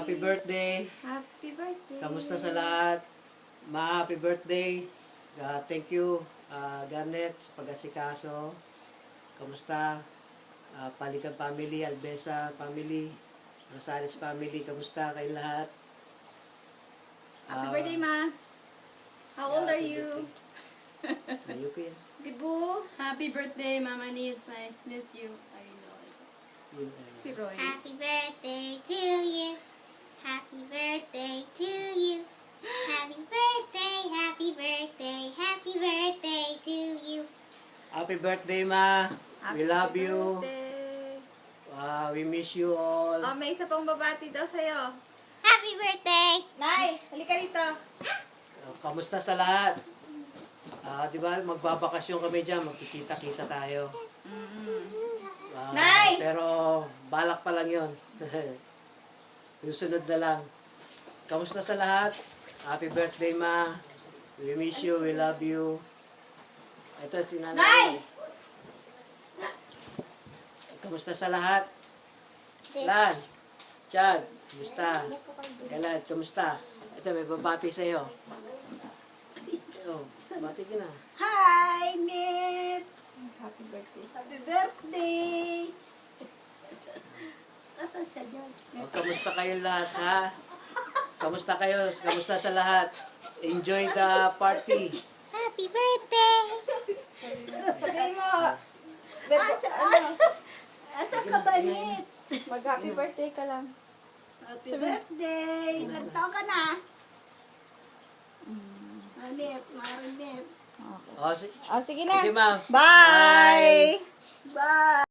Happy birthday. Happy birthday. Kamusta sa lahat? Ma, happy birthday. Thank you, Garnet, sa pag-asikaso. Kamusta? Palikan family, Albesa family, Rosales family. Kamusta kayong lahat? Happy birthday, Ma. How old are you? Ayoko yan. Dibu? Happy birthday, Mama Needs. I miss you. I know it. Yun, Si Roy. Happy birthday to you. Happy birthday to you. Happy birthday, happy birthday, happy birthday to you. Happy birthday, Ma. We love you. Birthday. We miss you all. Oh, may isa pang babati daw sa'yo. Happy birthday. Nay, halika rito. Kamusta sa lahat? Di ba, magbabakasyon kami dyan, magkikita-kita tayo. Nay! Pero, balak pa lang yun. Susunod na lang. Kamusta sa lahat? Happy birthday, Ma. We miss you, we love you. Ito, si Nanay. Nay! Kamusta sa lahat? Lan, Chad, kamusta? Kailan, kamusta? Ito, may babati sa'yo. Oh, bati ka na. Hi, Nit! Happy birthday. Happy birthday! Nasaan siya dyan? Kamusta kayong lahat, ha? Kamusta kayo? Kamusta sa lahat? Enjoy the party. Happy birthday. Sabihin mo, ano, Asan ka ba, Nit? mag-happy birthday ka lang. Happy birthday! Ilan taon ka na? Nit, Marinit. Oh, Oh, sige na. sige, ma'am. Bye! Bye!